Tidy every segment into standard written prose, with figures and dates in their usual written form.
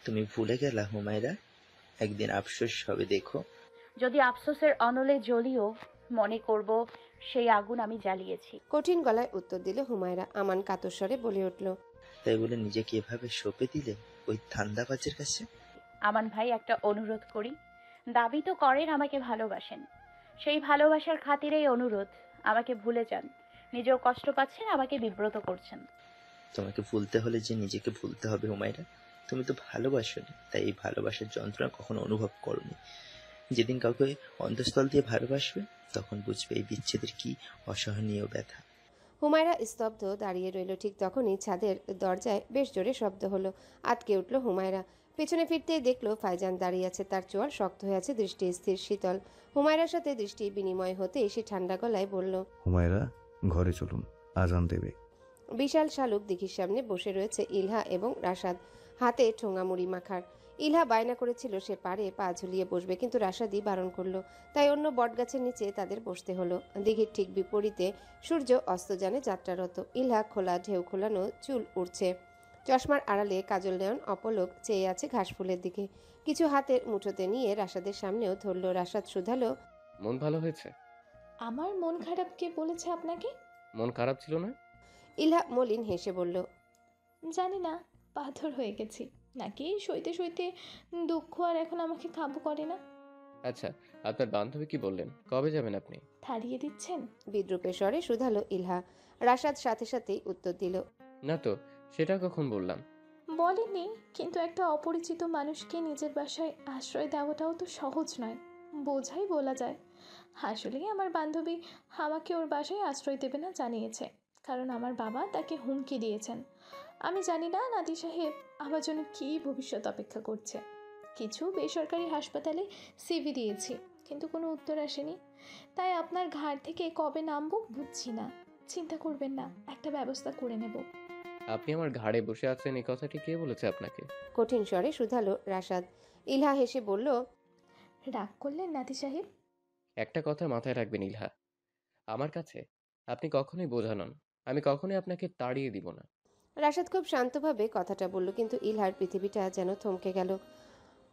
তুমি ভুলে গেলা হুমায়রা, একদিন আফসোস হবে দেখো। যদি আফসোসের অনলে জ্বলিও, মনে করব সেই আগুন আমি জ্বালিয়েছি। কঠিন গলায় উত্তর দিল হুমায়রা। আমান কাতর স্বরে বলে উঠল, তাই বলে নিজেকে এভাবে সঁপে দিলে ওই ধান্দাবাজের কাছে? আমান ভাই, একটা অনুরোধ করি। দাবি তো করেন আমাকে ভালোবাসেন, সেই ভালোবাসার খাতিরেই অনুরোধ, আমাকে ভুলে যান। নিজেও কষ্ট পাচ্ছেন, আমাকে বিব্রত করছেন। তোমাকে ভুলতে হলে যে নিজেকে ভুলতে হবে হুমায়রা। তুমি তো ভালোবাসোনি, তাই এই ভালোবাসার যন্ত্রণা কখনো অনুভব করোনি। যেদিন কাউকে অন্তঃস্থল দিয়ে ভালোবাসবে, তখন বুঝবে এই বিচ্ছেদের কি অসহনীয় ব্যথা। হুমায়রা স্তব্ধ দাঁড়িয়ে রইল। ঠিক তখনই ছাদের দরজায় বেশ জোরে শব্দ হলো। আটকে উঠল হুমায়রা। পেছনে ফিরতেই দেখলো ফাইজান দাঁড়িয়ে আছে। তার চোয়াল শক্ত হয়ে আছে, দৃষ্টি স্থির শীতল। হুমায়রার সাথে দৃষ্টি বিনিময় হতে সে ঠান্ডা গলায় বলল, হুমায়রা, ঘরে চলুন, আজান দেবে। বিশাল শালুক দিঘির সামনে বসে রয়েছে ইলহা এবং রাশাদ, হাতে ঠোঙা মুড়ি মাখার। ইলহা বায়না করেছিল সে পারে পা ঝুলিয়ে বসবে, কিন্তু রাশাদই বারণ করলো। তাই অন্য বটগাছের নিচে তাদের বসতে হলো। দিঘির ঠিক বিপরীতে সূর্য অস্তযানে যাত্রারত। ইলহা খোলা ঢেউ খোলানো চুল উড়ছে, চশমার আড়ালে কাজল নেয়ন অপলক চেয়ে আছে ঘাসফুলের দিকে। কিছু হাতের মুঠোতে নিয়ে রাশাদের সামনেও ধরল। রাশাদ শুধালো, মন ভালো হয়েছে? আমার মন খারাপ কে বলেছে আপনাকে? মন খারাপ ছিল না? ইলহা মলিন হেসে বলল, জানি না, পাথর হয়ে গেছি নাকি সইতে সইতে দুঃখ আর এখন আমাকে কাবু করে না। আচ্ছা, আপনার বান্ধবী কি বললেন? কবে যাবেন আপনি? থারিয়ে দিচ্ছেন? বিদ্রুপের স্বরে শুধালো ইলহা। রাশাদ সাথে সাথেই উত্তর দিল, না তো, সেটা কখন বললাম? বলেনি, কিন্তু একটা অপরিচিত মানুষকে নিজের বাসায় আশ্রয় দেওয়াটাও তো সহজ নয়, বোঝাই বলা যায়। আসলেই আমার বান্ধবী আমাকে ওর বাসায় আশ্রয় দেবে না জানিয়েছে, কারণ আমার বাবা তাকে হুমকি দিয়েছেন। আমি জানি না নাতি সাহেব আমার জন্য কী ভবিষ্যৎ অপেক্ষা করছে। কিছু বেসরকারি হাসপাতালে সিভি দিয়েছি, কিন্তু কোনো উত্তর আসেনি। তাই আপনার ঘাড় থেকে কবে নামবো বুঝছি না। চিন্তা করবেন না, একটা ব্যবস্থা করে নেব। আপনি আমার ঘাড়ে বসে আছেন, এই কথাটি কে বলেছে আপনাকে? কঠিন স্বরে শুধালো রাশাদ। ইলহা হেসে বলল, রাগ করলেন নাতি সাহেব? একটা কথা মাথায় রাখবেন ইলহা, আমার কাছে আপনি কখনোই বোঝা নন। আমি কখনোই আপনাকে তাড়িয়ে দিব না। রাশাদ খুব শান্তভাবে কথাটা বলল, কিন্তু ইলহার পৃথিবীটা যেন থমকে গেল।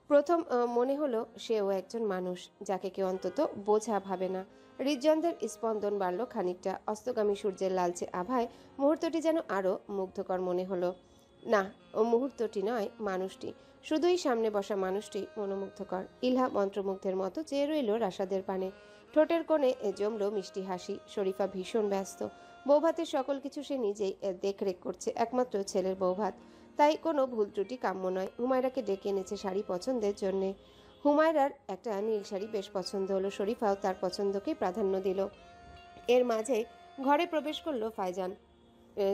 প্রথম মনে হলো সেও একজন মানুষ, যাকে কেউ অন্তত বোঝা ভাবে না। হৃদযন্ত্রের স্পন্দন বাড়ল খানিকটা। অস্তগামী সূর্যের লালচে আভায় মুহূর্তটি যেন আরও মুগ্ধকর মনে হলো। না, ও মুহূর্তটি নয়, মানুষটি, শুধুই সামনে বসা মানুষটি মনোমুগ্ধকর। ইলহা মন্ত্রমুগ্ধের মতো চেয়ে রইল রাশাদের পানে। ঠোঁটের কোণে জমল মিষ্টি হাসি। শরীফা ভীষণ ব্যস্ত। বৌভাতের সকল কিছু সে নিজেই দেখরেখ করছে, একমাত্র ছেলের বৌভাত, তাই কোনো ভুল ত্রুটি কাম্য নয়। হুমায়রাকে ডেকে এনেছে শাড়ি পছন্দের জন্যে। হুমায়রার একটা নীল শাড়ি বেশ পছন্দ হলো। শরীফাও তার পছন্দকে প্রাধান্য দিল। এর মাঝে ঘরে প্রবেশ করলো ফাইজান।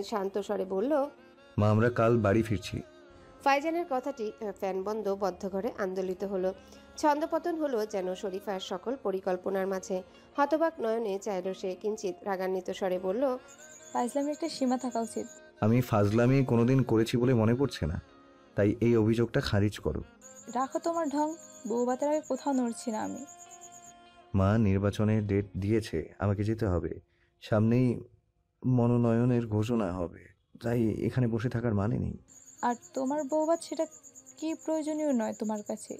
শান্ত স্বরে বলল, মা, আমরা কাল বাড়ি ফিরছি। ফাইজানের কথাটি ফ্যান বন্ধ বদ্ধ ঘরে আন্দোলিত হলো। ছন্দপতন হলো যেন শরীফার সকল পরিকল্পনার মাঝে। হতবাক নয়নে চাইল সে, কিঞ্চিত রাগান্বিত স্বরে বলল, ফাইজলামের একটা সীমা থাকা উচিত। আমি ফাজলামি কোনোদিন করেছি বলে মনে পড়ছে না, তাই এই অভিযোগটা খারিজ করো। রাখো তোমার ঢং, বউ ভাতের আগে কোথাও নড়ছি না আমি। মা নির্বাচনের ডেট দিয়েছে, আমাকে যেতে হবে। সামনেই মনোনয়নের ঘোষণা হবে, তাই এখানে বসে থাকার মানে নেই। আর তোমার বউ ভাত সেটা কি প্রয়োজনীয় নয় তোমার কাছে?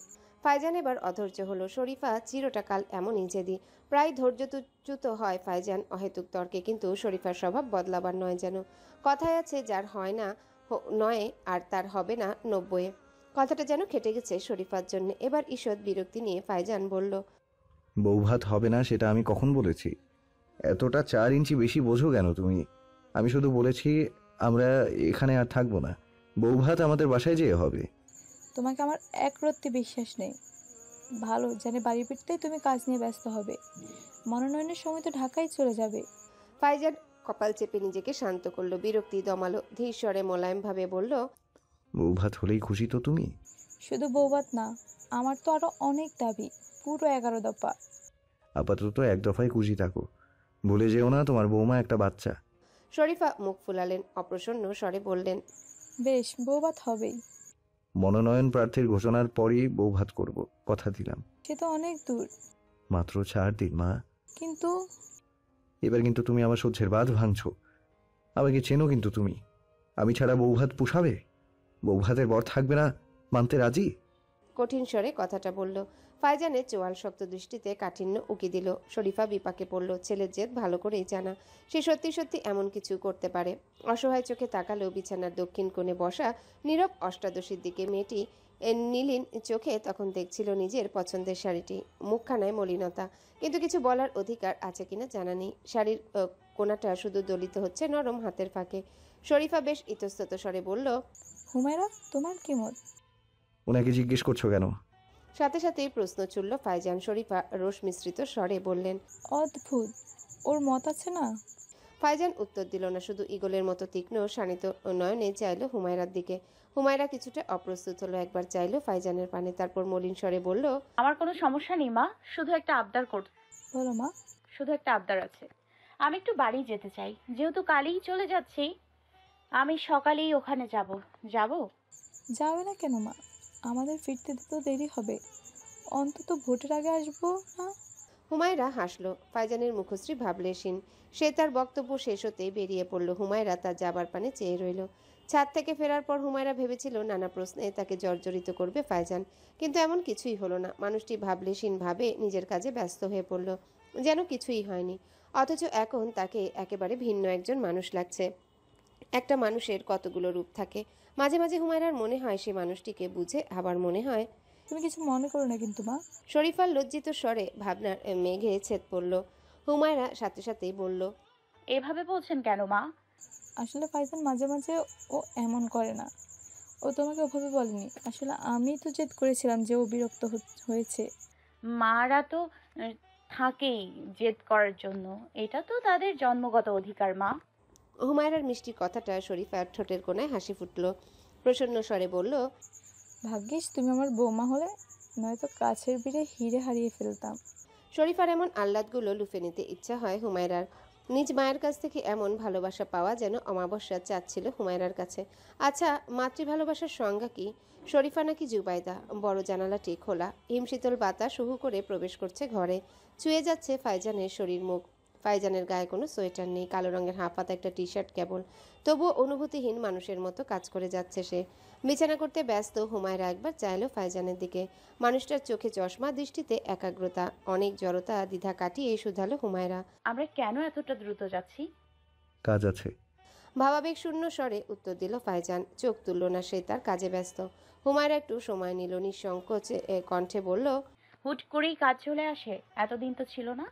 ফাইজান এবার অধৈর্য হলো। শরীফা চিরটা কাল এমনই জেদি। প্রায় ধৈর্যচ্যুত হয় ফাইজান অহেতুক তর্কে, কিন্তু শরীফার স্বভাব বদলাবার নয় যেন। কথায় আছে, যার হয় না নয় আর তার হবে না 90-এ। কথাটা যেন খেটে গেছে শরীফার জন্য। এবার ঈষৎ বিরক্তি নিয়ে ফাইজান বলল, বৌভাত হবে না সেটা আমি কখন বলেছি? এতটা 4 ইঞ্চি বেশি বোঝো কেন তুমি? আমি শুধু বলেছি আমরা এখানে আর থাকবো না, বৌভাত আমাদের বাসায় যেয়ে হবে। তোমাকে আমার এক রত্তি বিশ্বাস নেই। ভালো জানে বাড়ি ফিরতেই তুমি কাজ নিয়ে ব্যস্ত হবে, মনোনয়নের সময় তো ঢাকায় চলে যাবে। ফাইজান কপাল চেপে নিজেকে শান্ত করলো। বিরক্তি দমালো, ধীর স্বরে মোলায়েমভাবে বলল, বৌভাত হলেই খুশি তো তুমি? শুধু বৌভাত না, আমার তো আরো অনেক দাবি, পুরো 11 দফা। আপাতত 1 দফায় খুশি থাকো, ভুলে যেও না তোমার বৌমা একটা বাচ্চা। শরীফা মুখ ফুলালেন, অপ্রসন্ন স্বরে বললেন, বেশ, বৌভাত হবেই। মনোনয়ন প্রার্থীর ঘোষণার পরই বৌভাত করব, কথা দিলাম। সে তো অনেক দূর। মাত্র 4 দিন মা। কিন্তু এবার কিন্তু তুমি আমার সহ্যের বাঁধ ভাঙছো। আমাকে চেনো কিন্তু তুমি। আমি ছাড়া বৌভাত পোষাবে? বৌভাতের বর থাকবে না মানতে রাজি? কঠিন স্বরে কথাটা বলল। ফাইজানের চোয়াল শক্ত দৃষ্টিতে কাঠিন্য উকি দিল। শরীফা বিপাকে পড়ল। ছেলের জেদ ভালো করেই জানা, সে সত্যি সত্যি এমন কিছু করতে পারে। অসহায় চোখে তাকালো বিছানার দক্ষিণ কোণে বসা নীরব অষ্টাদশীর দিকে। মেয়েটি নীলিন চোখে তখন দেখছিল নিজের পছন্দের শাড়িটি। মুখখানায় মলিনতা, কিন্তু কিছু বলার অধিকার আছে কিনা জানা নেই। শাড়ির কোনাটা শুধু দলিত হচ্ছে নরম হাতের ফাঁকে। শরীফা বেশ ইতস্তত স্বরে বলল, হুমায়রা, তোমার কি মত? ওনাকে জিজ্ঞেস করছো কেন? সাথে সাথেই প্রশ্ন ছুড়ল ফাইজান। শরীফা রোষ মিশ্রিত স্বরে বললেন, অদ্ভুত, ওর মত আছে না? ফাইজান উত্তর দিল না, শুধু ঈগলের মতো তীক্ষ্ণ শানিত নয়নে চাইল হুমায়রার দিকে। হুমায়রা কিছুটা অপ্রস্তুত হলো, একবার চাইল ফাইজানের পানে, তারপর মলিন স্বরে বলল, আমার কোনো সমস্যা নেই মা, শুধু একটা আবদার বলো মা। শুধু একটা আবদার আছে। আমি একটু বাড়ি যেতে চাই, যেহেতু কালই চলে যাচ্ছি। আমি সকালেই ওখানে যাব। যাবে না কেন মা? আমাদের ফিরতে তো দেরি হবে, অন্তত ভোটের আগে আসবো না? হুমায়রা হাসল। ফাইজানের মুখশ্রী ভাবলেশীন। সে তার বক্তব্য শেষ হতেই বেরিয়ে পড়ল। হুমায়রা তার যাবার পানে চেয়ে রইল। ছাদ থেকে ফেরার পর হুমায়রা ভেবেছিল নানা প্রশ্নে তাকে জর্জরিত করবে ফাইজান, কিন্তু এমন কিছুই হলো না। মানুষটি ভাবলেশীন ভাবে নিজের কাজে ব্যস্ত হয়ে পড়ল, যেন কিছুই হয়নি। অথচ এখন তাকে একেবারে ভিন্ন একজন মানুষ লাগছে। একটা মানুষের কতগুলো রূপ থাকে। মাঝে মাঝে হুমায়রার মনে হয় সে মানুষটিকে বুঝে, আবার মনে হয়। তুমি কিছু মনে করো না কিন্তু মা। শরীফার লজ্জিত স্বরে ভাবনার মেঘে ছেদ পড়ল। হুমায়রা সাথে সাথেই বলল, এভাবে বলছেন কেন মা? আসলে ফাইজান মাঝে মাঝে ও এমন করে না। ও তোমাকে ওভাবে বলেনি। আসলে আমি তো জেদ করেছিলাম যে ও বিরক্ত হয়েছে। মারা তো থাকেই জেদ করার জন্য, এটা তো তাদের জন্মগত অধিকার মা। হুমায়রার মিষ্টি কথাটা শরীফার ঠোঁটের কোণায় হাসি ফুটল। প্রসন্ন স্বরে বলল, ভাগ্যিস তুমি আমার বৌমা হলে, নয়তো কাছের বিড়ে হিরে হারিয়ে ফেলতাম। শরীফার এমন আহ্লাদগুলো লুফে নিতে ইচ্ছা হয় হুমায়রার। নিজ মায়ের কাছ থেকে এমন ভালোবাসা পাওয়া যেন অমাবস্যা চাচ্ছিল হুমায়রার কাছে। আচ্ছা, মাতৃ ভালোবাসার সংজ্ঞা কি? শরীফা নাকি জুবাইদা? বড় জানালাটি খোলা, হিমশীতল বাতাস হু হু করে প্রবেশ করছে ঘরে, ছুঁয়ে যাচ্ছে ফাইজানের শরীর মুখ। ফাইজানের গায়ে কোনো সোয়েটার নেই, কালো রঙের হাফহাতা একটা টি শার্ট কেবল। তবুও অনুভূতিহীন মানুষের মতো কাজ করে যাচ্ছে সে। বিছানা করতে ব্যস্ত হুমায়রা একবার চাইল ফাইজানের দিকে। মানুষটার চোখে চশমা, দৃষ্টিতে একাগ্রতা, অনেক জড়তা, দ্বিধা কাটিয়ে শুধালো হুমায়রা। আমরা কেন এতটা দ্রুত যাচ্ছি? কাজ আছে। ভাবাবেগ শূন্য স্বরে উত্তর দিল ফাইজান। চোখ তুলল না সে, তার কাজে ব্যস্ত। হুমায়রা একটু সময় নিল, নিঃসংকোচে কণ্ঠে বলল, হুট করেই কাজ চলে আসে, এতদিন তো ছিল না।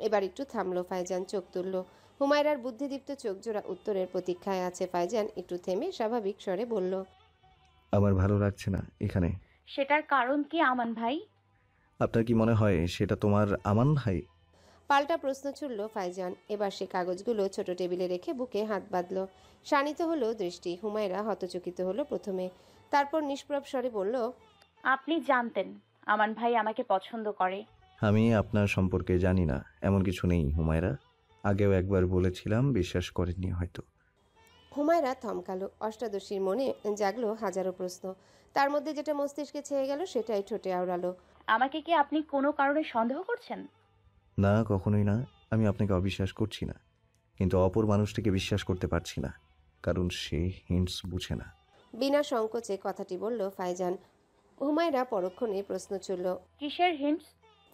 এবার একটু থামলো ফাইজান, চোখ তুলল। হুমায়রার বুদ্ধিদীপ্ত চোখ জোড়া উত্তরের প্রতীক্ষায় আছে। ফাইজান একটু থেমে স্বাভাবিক স্বরে বলল, আমার ভালো লাগছে না এখানে। সেটার কারণ কি আমান ভাই? আপনার কি মনে হয় সেটা তোমার আমান ভাই? পাল্টা প্রশ্ন ছুড়ল ফাইজান। এবার সে কাগজগুলো ছোট টেবিলে রেখে বুকে হাত বাঁধল। শানিত হলো দৃষ্টি। হুমায়রা হতচকিত হলো প্রথমে, তারপর নিষ্প্রভ স্বরে বলল, আপনি জানতেন আমান ভাই আমাকে পছন্দ করে? আমি আপনার সম্পর্কে জানি না, এমন কিছু নেই হুমায়রা। আগেও একবার বলেছিলাম, বিশ্বাস করেননি হয়তো। হুমায়রা থমকালো। অষ্টাদশীর মনে জাগলো হাজারো প্রশ্ন। তার মধ্যে যেটা মস্তিষ্কে ছেয়ে গেল সেটাই ঠোঁটে আওড়ালো। আমাকে কি আপনি কোনো কারণে সন্দেহ করছেন? না, কখনোই না। আমি আপনাকে অবিশ্বাস করছি না, কিন্তু অপর মানুষটিকে বিশ্বাস করতে পারছি না, কারণ সে হিন্টস বুঝে না। বিনা সংকোচে কথাটি বলল ফাইজান। হুমায়রা পরক্ষণে প্রশ্ন ছুড়ল, কিসের হিন্টস?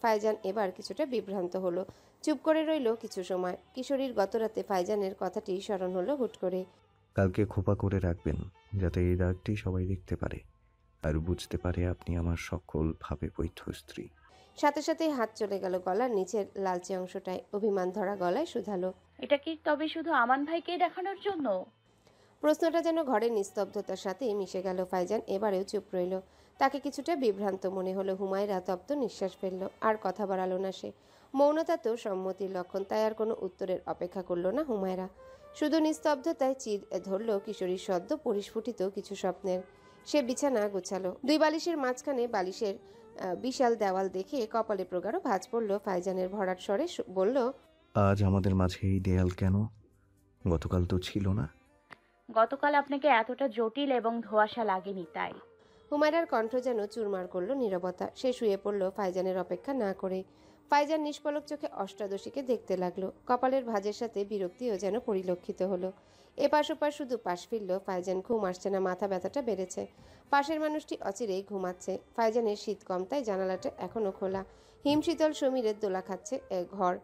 ফাইজান এবার কিছুটা বিভ্রান্ত হলো, চুপ করে রইল কিছু সময়। কিশোরীর গতরাতে ফাইজানের কথাটি স্মরণ হলো হুট করে। কালকে খোপা করে রাখবেন, যাতে এই দাগটি সবাই দেখতে পারে আর বুঝতে পারে আপনি আমার সকল ভাবে বৈধ স্ত্রী। সাথে সাথে হাত চলে গেল গলার নিচের লালচে অংশটায়। অভিমান ধরা গলায় শুধালো, এটা কি তবে শুধু আমান ভাইকে দেখানোর জন্য? প্রশ্নটা যেন ঘরের নিস্তব্ধতার সাথেই মিশে গেল। ফাইজান এবারেও চুপ রইল। তাকে কিছুটা বিভ্রান্ত মনে হলো। হুমায়রা তপ্ত নিঃশ্বাস ফেলল, আর কথা বাড়ালো না সে। মৌনতা তো সম্মতির লক্ষণ, তাই আর কোনো উত্তরের অপেক্ষা করল না হুমায়রা। শুধু নিস্তব্ধতায় চির ধরল কিশোরীর সদ্য পরিস্ফুটিত কিছু স্বপ্নের। সে বিছানা গোছালো। দুই বালিশের মাঝখানে বালিশের বিশাল দেওয়াল দেখে কপালে প্রগাঢ় ভাঁজ পড়ল। ফাইজানের ভরাট স্বরে বলল, আজ আমাদের মাঝে এই দেয়াল কেন? গতকাল তো ছিল না। গতকাল আপনাকে এতটা জটিল এবং ধোঁয়াশা লাগেনি তাই। হুমায়রার কণ্ঠ যেন চুরমার করলো নীরবতা। সে শুয়ে পড়ল ফাইজানের অপেক্ষা না করে। ফাইজান নিষ্পলক চোখে অষ্টাদশীকে দেখতে লাগলো। কপালের ভাঁজের সাথে বিরক্তিও যেন পরিলক্ষিত হলো। এপাশ ওপাশ শুধু পাশ ফিরল। ফাইজান ঘুম আসছে না, মাথা ব্যথাটা বেড়েছে। পাশের মানুষটি অচিরেই ঘুমাচ্ছে। ফাইজানের শীত কম, তাই জানালাটা এখনো খোলা। হিমশীতল সমীরের দোলা খাচ্ছে ঘর।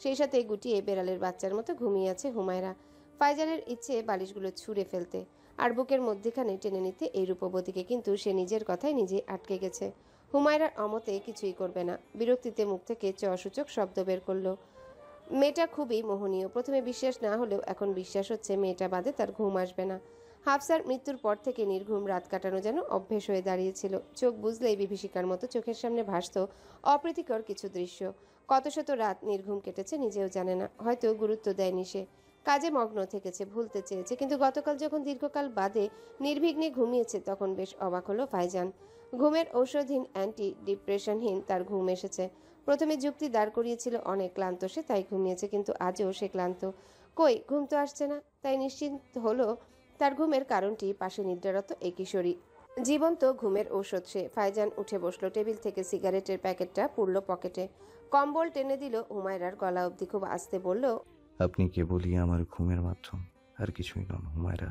সেই সাথে গুটিয়ে বেড়ালের বাচ্চার মতো ঘুমিয়ে আছে হুমায়রা। ফাইজানের ইচ্ছে বালিশগুলো ছুঁড়ে ফেলতে আর বুকের মধ্যেখানে টেনে নিতে এই রূপবতীকে, কিন্তু সে নিজের কথায় নিজে আটকে গেছে। হুমায়রার অমতে কিছুই করবে না। বিরক্তিতে মুখ থেকে সূচক শব্দ বের করলো। মেয়েটা খুবই মোহনীয়। প্রথমে বিশ্বাস না হলেও এখন বিশ্বাস হচ্ছে মেয়েটা বাদে তার ঘুম আসবে না। হাফসার মৃত্যুর পর থেকে নির্ঘুম রাত কাটানো যেন অভ্যেস হয়ে দাঁড়িয়েছিল। চোখ বুঝলেই বিভীষিকার মতো চোখের সামনে ভাসত অপ্রীতিকর কিছু দৃশ্য। কত শত রাত নির্ঘুম কেটেছে নিজেও জানে না। হয়তো গুরুত্ব দেয়নি সে, কাজে মগ্ন থেকেছে, ভুলতে চেয়েছে। কিন্তু গতকাল যখন দীর্ঘকাল বাদে নির্বিঘ্নে ঘুমিয়েছে, তখন বেশ অবাক হলো ফাইজান। ঘুমের ঔষধহীন অ্যান্টি ডিপ্রেশনহীন তার ঘুম এসেছে। প্রথমে যুক্তি দাঁড় করিয়েছিল অনেক ক্লান্ত সে, তাই ঘুমিয়েছে। কিন্তু আজও সে ক্লান্ত। কই, ঘুম তো আসছে না। তাই নিশ্চিন্ত হলো তার ঘুমের কারণটি পাশে নিদ্রারত এই কিশোরী। জীবন্ত ঘুমের ঔষধ সে। ফাইজান উঠে বসলো। টেবিল থেকে সিগারেটের প্যাকেটটা পুরল পকেটে। কম্বল টেনে দিল হুমায়রার গলা অবধি। খুব আস্তে বলল, আপনি কেবলই আমার ঘুমের মাধ্যম, আর কিছুই নন হুমায়রা।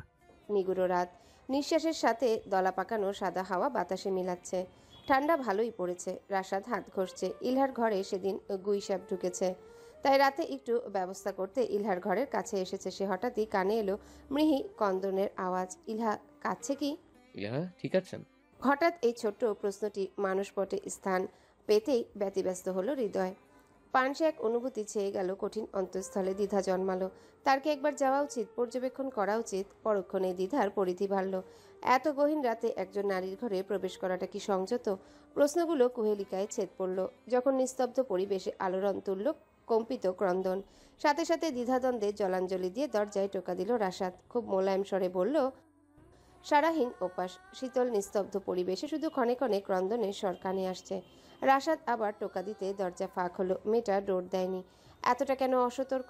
নিগুড়ো রাত। নিঃশ্বাসের সাথে দলা পাকানো সাদা হাওয়া বাতাসে মিলাচ্ছে। ঠান্ডা ভালোই পড়েছে। রাশাদ হাত ঘষছে। ইলহার ঘরে সেদিন গুইসাপ ঢুকেছে, তাই রাতে একটু ব্যবস্থা করতে ইলহার ঘরের কাছে এসেছে সে। হঠাৎই কানে এলো মৃহি কন্দনের আওয়াজ। ইলহা কাঁদছে কি? ইহা ঠিক আছেন? হঠাৎ এই ছোট্ট প্রশ্নটি মানসপটে স্থান পেতেই ব্যতিব্যস্ত হলো হৃদয়। পানসে এক অনুভূতি ছেয়ে গেল কঠিন অন্তঃস্থলে। দ্বিধা জন্মালো। তার কি একবার যাওয়া উচিত, পর্যবেক্ষণ করা উচিত? পরক্ষণে দ্বিধার পরিধি বাড়ল। এত গহীন রাতে একজন নারীর ঘরে প্রবেশ করাটা কি সংযত? প্রশ্নগুলো কুহেলিকায় ছেদ পড়ল যখন নিস্তব্ধ পরিবেশে আলোড়ন তুলল কম্পিত ক্রন্দন। সাথে সাথে দ্বিধাদ্বন্দ্বে জলাঞ্জলি দিয়ে দরজায় টোকা দিল রাশাদ। খুব মোলায়েম স্বরে বলল, সারাহীন ওপাশ। শীতল নিস্তব্ধ পরিবেশে শুধু ক্ষণে ক্ষণে ক্রন্দনের স্বর কানে আসছে। রাশাদ আবার টোকা দিতে দরজা ফাঁক হলো। মেয়েটা ডোর দেয়নি। এতটা কেন অসতর্ক?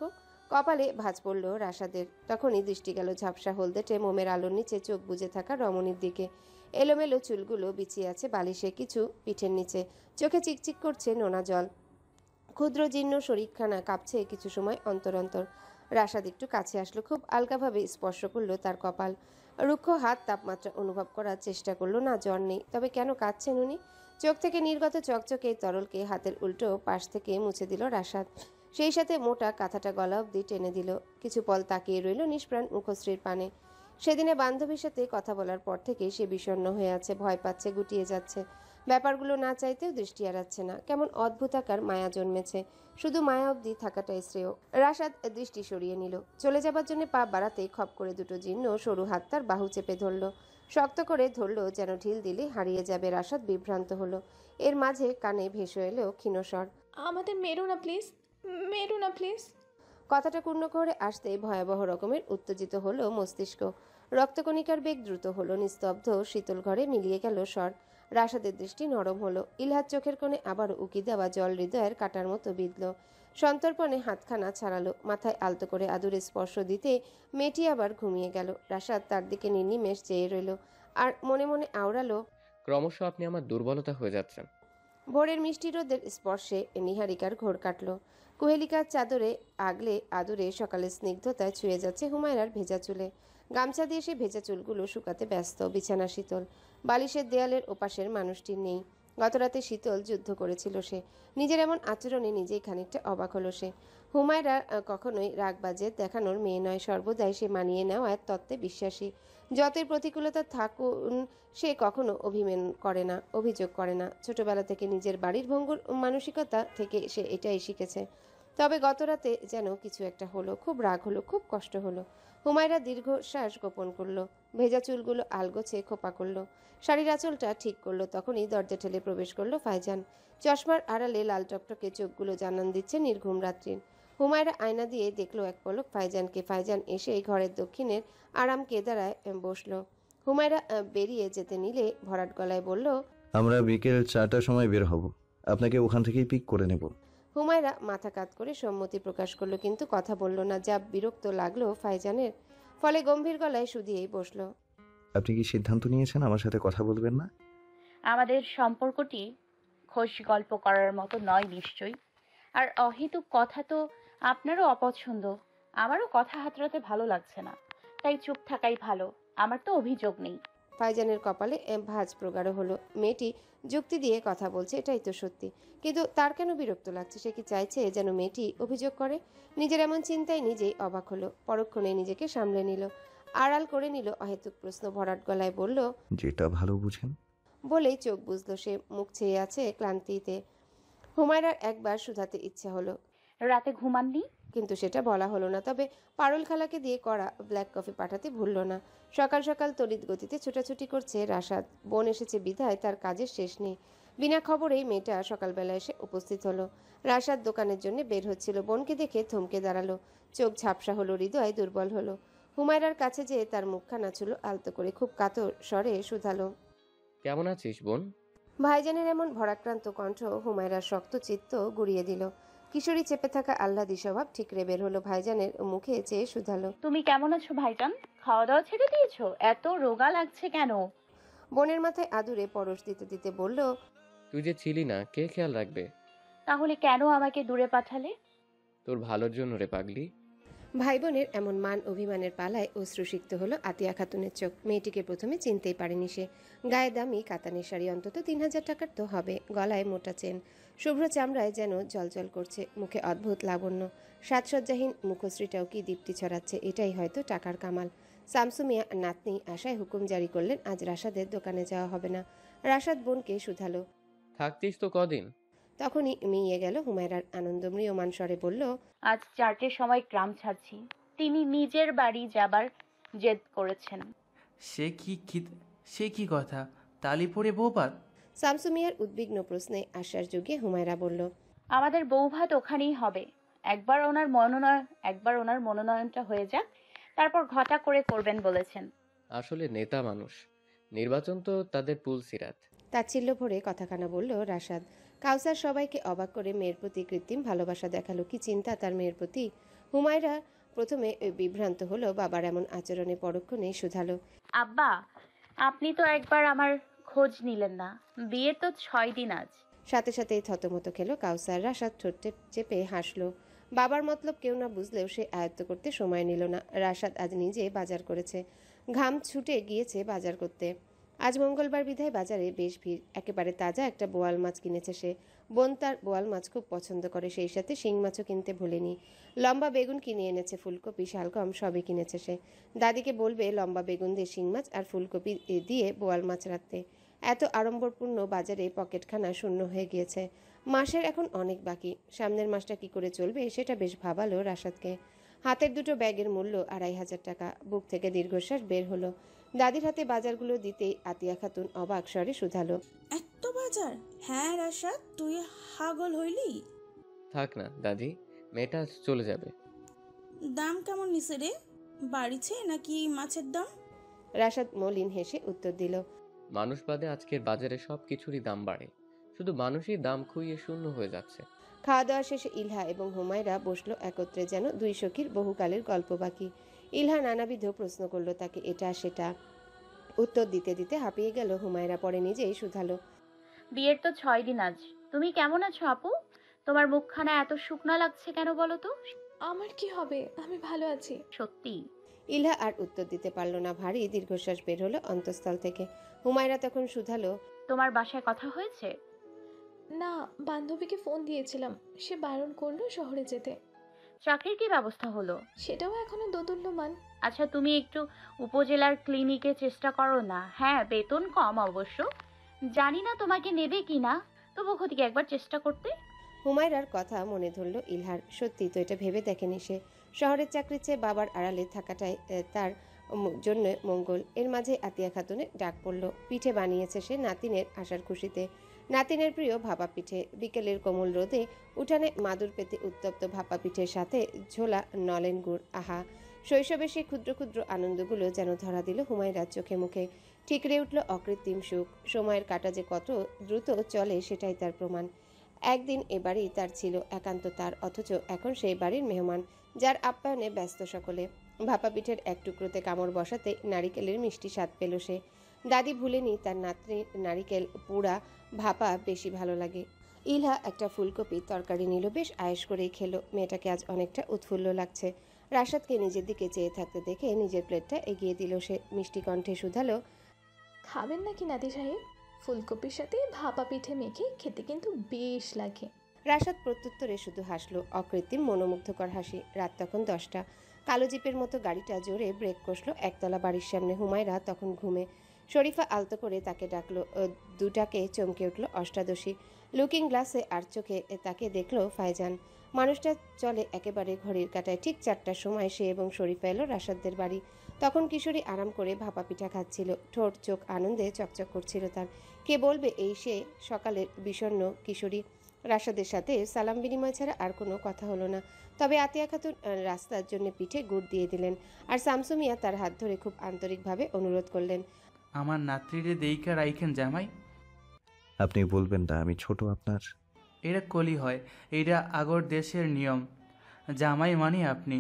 কপালে ভাঁজ পড়ল রাশাদের। তখনই দৃষ্টি গেল ঝাপসা হলদেটে মোমের আলোর নিচে চোখ বুজে থাকা রমণীর দিকে। এলোমেলো চুলগুলো বিছিয়ে আছে বালিশে, কিছু পিঠের নিচে। চোখে চিকচিক করছে নোনা জল। ক্ষুদ্র জীর্ণ শরীরখানা কাঁপছে কিছু সময় অন্তর অন্তর। রাশাদ একটু কাছে আসলো। খুব আলগাভাবে স্পর্শ করলো তার কপাল। রুক্ষ হাত তাপমাত্রা অনুভব করার চেষ্টা করলো। না, জ্বর নেই। তবে কেন কাঁদছেন উনি? চোখ থেকে নির্গত চকচকে তরলকে হাতের উল্টো পাশ থেকে মুছে দিল রাশাদ। সেই সাথে মোটা কাঁথাটা গলা অবধি টেনে দিল। কিছু পল তাকিয়ে রইল নিষ্প্রাণ মুখশ্রীর পানে। সেদিনে বান্ধবীর সাথে কথা বলার পর থেকে সে বিষণ্ণ হয়ে আছে, ভয় পাচ্ছে, গুটিয়ে যাচ্ছে। ব্যাপারগুলো না চাইতেও দৃষ্টি এড়াচ্ছে না। কেমন অদ্ভুত আকার মায়া জন্মেছে। শুধু মায়া অবধি থাকাটাই শ্রেয়। রাশাদ দৃষ্টি সরিয়ে নিল। চলে যাবার জন্য পা বাড়াতেই খপ করে দুটো জীর্ণ সরু হাত তার বাহু চেপে ধরল। শক্ত করে ধরল, যেন ঢিল দিলে হারিয়ে যাবে। রাশাদ বিভ্রান্ত হলো। এর মাঝে কানে ভেসে এলো ক্ষীণস্বর, আমাদের মেরো না প্লিজ, মেরো না প্লিজ। কথাটা পূর্ণ করে আসতেই ভয়াবহ রকমের উত্তেজিত হলো মস্তিষ্ক। রক্তকণিকার বেগ দ্রুত হলো। নিস্তব্ধ শীতল ঘরে মিলিয়ে গেল স্বর। রাশাদের দৃষ্টি নরম হলো। ইলহার চোখের কোণে আবার উকি দেওয়া জল হৃদয়ের কাটার মতো বিঁধল। সন্তর্পণে হাতখানা ছাড়ালো। মাথায় আলতো করে আদুরে স্পর্শ দিতে মেয়েটি আবার ঘুমিয়ে গেল। রাশাদ তার দিকে নির্নিমেষ চেয়ে রইল আর মনে মনে আওড়ালো, ক্রমশ আপনি আমার দুর্বলতা হয়ে যাচ্ছেন। ভোরের মিষ্টি রোদের স্পর্শে নিহারিকার ঘোর কাটল। কুহেলিকার চাদরে আগলে আদুরে সকালের স্নিগ্ধতায় ছুঁয়ে যাচ্ছে হুমায়রার ভেজা চুলে। গামছা দিয়ে সে ভেজা চুলগুলো শুকাতে ব্যস্ত। বিছানা শীতল। বালিশের দেয়ালের ওপাশের মানুষটি নেই। গতরাতে শীতল যুদ্ধ করেছিল সে। নিজের এমন আচরণে নিজেই খানিকটা অবাক হলো সে। হুমায়রা কখনোই রাগবাজে দেখানোর মেয়ে নয়। সর্বদাই সে মানিয়ে নেওয়ার তত্ত্বে বিশ্বাসী। যতই প্রতিকূলতা থাকুন সে কখনো অভিমান করে না, অভিযোগ করে না। ছোটবেলা থেকে নিজের বাড়ির ভঙ্গুর মানসিকতা থেকে সে এটাই শিখেছে। তবে গতরাতে যেন কিছু একটা হলো। খুব রাগ হলো, খুব কষ্ট হলো। হুমায়রা দীর্ঘশ্বাস গোপন করলো। ভেজা চুলগুলো আলগোছে খোপা করলো। শাড়ির আঁচলটা ঠিক করলো। তখনই দরজা ঠেলে প্রবেশ করলো ফাইজান। চশমার আড়ালে লাল টকটকে চোখগুলো জানান দিচ্ছে নির্ঘুম রাত্রির। হুমায়রা আয়না দিয়ে দেখলো এক পলক ফাইজানকে। ফাইজান এসেই ঘরের দক্ষিণের আরাম কেদারায় বসলো। হুমায়রা বেরিয়ে যেতে নিলে ভরাট গলায় বলল, আমরা বিকেল 4টার সময় বের হব, আপনাকে ওখান থেকেই পিক করে নেব। হুমায়রা মাথা কাত করে সম্মতি প্রকাশ করলো, কিন্তু কথা বলল না। যা বিরক্ত লাগলো ফাইজানের। ফলে গম্ভীর গলায় শুধিয়েই বসলো, আপনি কি সিদ্ধান্ত নিয়েছেন আমার সাথে কথা বলবেন না? আমাদের সম্পর্কটি খোশ গল্প করার মতো নয় নিশ্চয়ই। আর অহেতুক কথা তো আপনারও অপছন্দ, আমারও কথা হাতড়াতে ভালো লাগছে না, তাই চুপ থাকাই ভালো। আমার তো অভিযোগ নেই। ফাইজানের কপালে ভাঁজ প্রগাঢ় হলো। মেয়েটি যুক্তি দিয়ে কথা বলছে, এটাই তো সত্যি। কিন্তু তার কেন বিরক্ত লাগছে? সে কি চাইছে যেন মেয়েটি অভিযোগ করে? নিজের এমন চিন্তায় নিজেই অবাক হলো। পরক্ষণে নিজেকে সামলে নিল, আড়াল করে নিল অহেতুক প্রশ্ন, ভরাট গলায় বলল, যেটা ভালো বুঝেন। বলেই চোখ বুঝলো সে, মুখ ছেয়ে আছে ক্লান্তিতে। হুমায়রার একবার শুধাতে ইচ্ছা হলো, রাতে ঘুমাননি? কিন্তু সেটা বলা হলো না। তবে পারুল খালাকে দিয়ে করা ব্ল্যাক কফি পাঠাতে ভুলল না। সকাল সকাল তড়িৎ গতিতে ছোটাছুটি করছে রাশাদ। বোন এসেছে বিধায় তার কাজের শেষ নেই। বিনা খবরেই মেয়েটা সকালবেলা এসে উপস্থিত হলো। রাশাদ দোকানের জন্য বের হচ্ছিল, বোনকে দেখে থমকে দাঁড়ালো। চোখ ঝাপসা হলো, হৃদয় দুর্বল হলো। হুমায়রার কাছে যেয়ে তার মুখখানা ছিল আলতো করে, খুব কাতর স্বরে শুধালো, কেমন আছিস বোন? ভাইজানের এমন ভরাক্রান্ত কণ্ঠ হুমায়রার শক্ত চিত্ত গুড়িয়ে দিল। কিশোরী চেপে থাকা আহ্লাদী স্বভাব ঠিকরে বের হলো। ভাইজানের মুখে চেয়ে শুধালো, তুমি কেমন আছো ভাইজান? খাওয়া দাওয়া ছেড়ে দিয়েছো? এত রোগা লাগছে কেন? বোনের মাথায় আদুরে পরশ দিতে দিতে বলল, তুই যে ছিলি না, কে খেয়াল রাখবে? তাহলে কেন আমাকে দূরে পাঠালে? তোর ভালোর জন্য রে পাগলি। ভাই বোনের এমন মান অভিমানের পালায় অশ্রুসিক্ত হলো আতিয়া খাতুনের চোখ। মেয়েটিকে প্রথমে চিনতেই পারেনি সে। গায়ে দামি কাতানের শাড়ি, অন্তত 3,000 টাকার তো হবে, গলায় মোটা চেন, শুভ্র চামড়ায় যেন জলজল করছে, মুখে অদ্ভুত লাবণ্য, সাজসজ্জাহীন মুখশ্রীটাও কি দীপ্তি ছড়াচ্ছে। এটাই হয়তো টাকার কামাল। শামসু মিয়া নাতনি আশায় হুকুম জারি করলেন, আজ রাশাদের দোকানে যাওয়া হবে না। রাশাদ বোনকে শুধালো। থাকতিস তো কদিন? তখনই মিইয়ে গেল হুমায়রার আনন্দ। ম্রিয়মান স্বরে বলল, আজ 4টের সময় গ্রাম ছাড়ছি। তিনি নিজের বাড়ি যাবার জেদ করেছেন। সে কি কথা? তালিপুরে বৌপাত? শামসু মিয়ার উদ্বিগ্ন প্রশ্নে আশ্বাস জুগিয়ে হুমায়রা বলল, আমাদের বৌভাত ওখানেই হবে। একবার ওনার মনোনয়নটা হয়ে যাক, তারপর ঘটা করে করবেন বলেছেন। আসলে নেতা মানুষ, নির্বাচন তো তাদের পুল সিরাত। তাচ্ছিল্য ভরে কথাখানা বলল রাশাদ। কাউসার সবাইকে অবাক করে মেয়ের প্রতি কৃত্রিম ভালোবাসা দেখালো। কি চিন্তা তার মেয়ের প্রতি! হুমায়রা প্রথমে বিভ্রান্ত হলো, বাবার এমন আচরণে পরক্ষণেই শুধালো, আব্বা, আপনি তো একবার আমার খোঁজ নিলেন না। বিয়ে তো 6 দিন আজ। সাথে সাথেই থতমত খেলো কাউসার। রাশাদ ঠোঁট চেপে হাসলো। বাবার মতলব কেউ না বুঝলেও সে আয়ত্ত করতে সময় নিল না। রাশাদ আজ নিজে বাজার করেছে, ঘাম ছুটে গিয়েছে বাজার করতে। আজ মঙ্গলবার বিধায় বাজারে বেশ ভিড়। একেবারে তাজা একটা বোয়াল মাছ কিনেছে সে। বোন তার বোয়াল মাছ খুব পছন্দ করে, সেই সাথে শিং মাছও কিনতে ভুলেনি। লম্বা বেগুন কিনে এনেছে, ফুলকপি, শালগম সবই কিনেছে সে। দাদিকে বলবে লম্বা বেগুন দিয়ে শিং মাছ আর ফুলকপি দিয়ে বোয়াল মাছ রাখতে। এত আড়ম্বরপূর্ণ বাজারে পকেটখানা শূন্য হয়ে গিয়েছে। মাসের এখন অনেক বাকি। সামনের মাসটা কি করে চলবে সেটা বেশ ভাবালো রাশাদকে। হাতের দুটো ব্যাগের মূল্য 2,500 টাকা। বুক থেকে দীর্ঘশ্বাস বের হলো। দাদির হাতে বাজারগুলো দিতেই আতিয়া খাতুন অবাক স্বরে শুধালো, এত বাজার? হ্যাঁ রাশাদ, তুই হাগল হইলি? থাক না দাদি, মেয়েটা আজ চলে যাবে। দাম কেমন নিছে রে? বাড়িছে নাকি মাছের দাম? রাশাদ মলিন হেসে উত্তর দিল, মানুষ বাদে আজকের বাজারে সব কিছুরই দাম বাড়ে, শুধু মানুষই দাম খুইয়ে শূন্য হয়ে যাচ্ছে। খাওয়া দাওয়া শেষে ইলহা এবং হুমায়রা বসলো একত্রে, যেন দুই সখীর বহুকালের গল্প বাকি। ইলহা নানাবিধ প্রশ্ন করলো তাকে, এটা সেটা। উত্তর দিতে দিতে হাঁপিয়ে গেল হুমায়রা। পরে নিজেই শুধালো, বিয়ের তো 6 দিন আজ। তুমি কেমন আছো আপু? তোমার মুখখানা এত শুকনা লাগছে কেন বলো তো? আমার কি হবে, আমি ভালো আছি। সত্যি? ইলহা আর উত্তর দিতে পারল না। ভারী দীর্ঘশ্বাস বের হলো অন্তঃস্থল থেকে। হুমায়রা তখন শুধালো, তোমার বাসায় কথা হয়েছে? না, বান্ধবীকে ফোন দিয়েছিলাম, সে বারণ করলো শহরে যেতে। চাকরির কি ব্যবস্থা হলো? সেটাও এখনো দোদুল্যমান। আচ্ছা, তুমি একটু উপজেলার ক্লিনিকে চেষ্টা করো না। হ্যাঁ, বেতন কম অবশ্য। জানি না তোমাকে নেবে কিনা, তবু ক্ষতিকে একবার চেষ্টা করতে। হুমায়রার কথা মনে ধরল ইলহার। সত্যি তো এটা ভেবে দেখেনি সে। শহরের চাকরির চেয়ে বাবার আড়ালে থাকাটাই তার জন্য মঙ্গল। এর মাঝে আতিয়া খাতুনের ডাক পড়ল। পিঠে বানিয়েছে সে নাতিনের আসার খুশিতে। নাতিনের প্রিয় ভাপা পিঠে। বিকেলের কোমল রোদে উঠানে মাদুর পেতে উত্তপ্ত ভাপা পিঠের সাথে ঝোলা নলেন গুড়। আহা, শৈশবে সেই ক্ষুদ্র ক্ষুদ্র আনন্দগুলো যেন ধরা দিল হুমায়রার চোখে মুখে। ঠিকরে উঠল অকৃত্রিম সুখ। সময়ের কাঁটা যে কত দ্রুত চলে সেটাই তার প্রমাণ। একদিন এ বাড়ি তার ছিল, একান্ত তার, অথচ এখন সেই বাড়ির মেহমান, যার আপ্যায়নে ব্যস্ত সকলে। ভাপা পিঠের এক টুকরোতে কামড় বসাতে নারিকেলের মিষ্টি স্বাদ পেল সে। দাদি ভুলেনি তার নাতনির নারিকেল পুড়া ভাপা বেশি ভালো লাগে। ইলহা একটা ফুলকপির তরকারি নিল, বেশ আয়েশ করেই খেলো। মেয়েটাকে আজ অনেকটা উৎফুল্ল লাগছে। রাশাদকে নিজের দিকে চেয়ে থাকতে দেখে নিজের প্লেটটা এগিয়ে দিল সে। মিষ্টি কণ্ঠে শুধালো, খাবেন নাকি নাতি সাহেব? ফুলকপির সাথে ভাপা পিঠে মেখে খেতে কিন্তু বেশ লাগে। রাশাদ প্রত্যুত্তরে শুধু হাসলো, অকৃত্রিম মনোমুগ্ধকর হাসি। রাত তখন 10টা। কালো জিপের মতো গাড়িটা জোরে ব্রেক কষলো একতলা বাড়ির সামনে। হুমায়রা তখন ঘুমে। শরীফা আলতো করে তাকে ডাকলো। দুটাকে চমকে উঠল অষ্টাদশী। লুকিং গ্লাসে আর চোখে তাকে দেখলো ফাইজান। মানুষটা চলে একেবারে ঘড়ির কাঁটায়। ঠিক 4টার সময় সে এবং শরীফা এলো রাশাদদের বাড়ি। তখন কিশোরী আরাম করে ভাপা পিঠা খাচ্ছিল। ঠোঁট চোখ আনন্দে চকচক করছিল তার। কে বলবে এই সে সকালের বিষণ্ণ কিশোরী। রাশাদের সাথে সালাম বিনিময় ছাড়া আর কোনো কথা হলো না। তবে আতিয়া খাতুন রাস্তার জন্য পিঠে গুড় দিয়ে দিলেন, আর শামসু মিয়া তার হাত ধরে খুব আন্তরিকভাবে অনুরোধ করলেন, আমার নাত্রীরে দেইকা রাইখেন জামাই। আপনি বলবেন না আমি ছোট আপনার? এটা কলি হয়, এইটা আগর দেশের নিয়ম। জামাই মানি আপনি।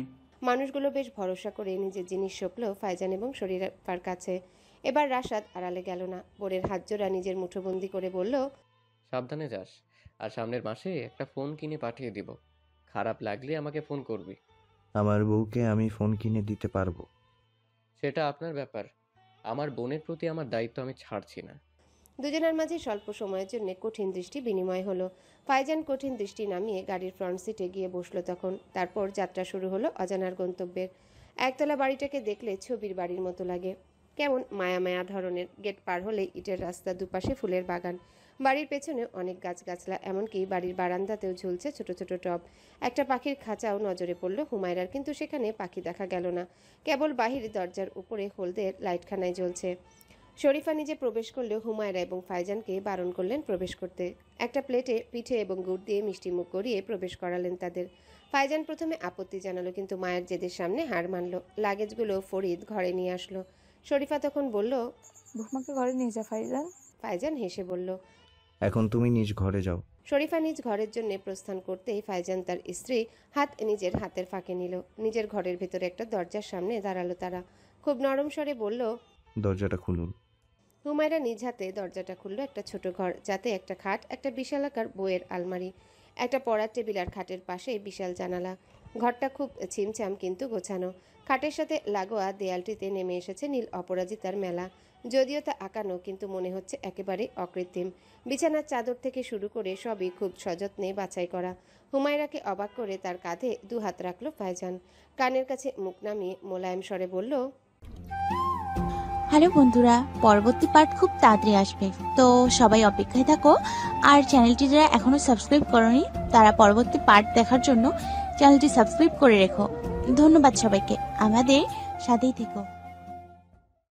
মানুষগুলো বেশ ভরসা করে নিজের জিনিস সঁপলো ফাইজান এবং শরীফার কাছে। এবার রাশাদ আড়ালে গেল না। বোনের হাত জোড়া নিজের মুঠোবন্দি করে বলল, সাবধানে যাস, আর সামনের মাসে একটা ফোন কিনে পাঠিয়ে দিব। খারাপ লাগলে আমাকে ফোন করবি। আমার বউকে আমি ফোন কিনে দিতে পারবো। সেটা আপনার ব্যাপার। আমার বোনের প্রতি আমার দায়িত্ব আমি ছাড়ছি না। দুজনের মাঝে স্বল্প সময়ের জন্য কঠিন দৃষ্টি বিনিময় হলো। ফাইজান কঠিন দৃষ্টি নামিয়ে গাড়ির ফ্রন্ট সিটে গিয়ে বসলো তখন। তারপর যাত্রা শুরু হলো অজানার গন্তব্যের। একতলা বাড়িটাকে দেখলে ছবির বাড়ির মতো লাগে, কেমন মায়া মায়া ধরনের। গেট পার হলেই ইটের রাস্তা, দুপাশে ফুলের বাগান, বাড়ির পেছনে অনেক গাছগাছলা, এমনকি বাড়ির বারান্দাতেও ঝুলছে ছোট ছোট টব। একটা পাখির খাঁচাও নজরে পড়ল হুমায়রার, কিন্তু সেখানে পাখি দেখা গেল না। কেবল বাহির দরজার উপরে হলদের লাইটখানায় জ্বলছে। শরীফা নিজে প্রবেশ করলেও হুমায়রা এবং ফাইজানকে বারণ করলেন প্রবেশ করতে। একটা প্লেটে পিঠে এবং গুড় দিয়ে মিষ্টি মুখ করিয়ে প্রবেশ করালেন তাদের। ফাইজান প্রথমে আপত্তি জানালো, কিন্তু মায়ের জেদের সামনে হার মানল। লাগেজগুলো ফরিদ ঘরে নিয়ে আসলো। শরীফা তখন বলল, বুকমাকে ঘরে নিয়ে যা ফাইজান। ফাইজান হেসে বলল, এখন তুমি নিজ ঘরে যাও। শরীফা নিজ ঘরের জন্য প্রস্থান করতেই ফাইজান তার স্ত্রী হাত নিজের হাতের ফাঁকে নিল। নিজের ঘরের ভেতরে একটা দরজার সামনে দাঁড়ালো তারা। খুব নরম স্বরে বলল, দরজাটা খুলুন। হুমায়রা নিজ হাতে দরজাটা খুলল। একটা ছোট ঘর, যাতে একটা খাট, একটা বিশালাকার বইয়ের আলমারি, একটা পড়ার টেবিল, আর খাটের পাশে বিশাল জানালা। ঘরটা খুব ছিমছাম কিন্তু গোছানো। খাটের সাথে লাগোয়া দেয়ালটিতে নেমে এসেছে নীল অপরাজিতার মেলা। যদিও তা আঁকানো, কিন্তু মনে হচ্ছে একেবারেই অকৃত্রিম। বিছানার চাদর থেকে শুরু করে সবই খুব সযত্নে বাছাই করা। হুমায়রাকে অবাক করে তার কাঁধে 2 হাত রাখলো ফাইজান। কানের কাছে মুখ নামিয়ে মোলায়েম স্বরে বলল, হ্যালো বন্ধুরা, পরবর্তী পার্ট খুব তাড়াতাড়ি আসবে, তো সবাই অপেক্ষায় থাকো। আর চ্যানেলটি যারা এখনো সাবস্ক্রাইব করোনি তারা পরবর্তী পার্ট দেখার জন্য চ্যানেলটি সাবস্ক্রাইব করে রেখো। ধন্যবাদ সবাইকে, আমাদের সাথেই থেকো।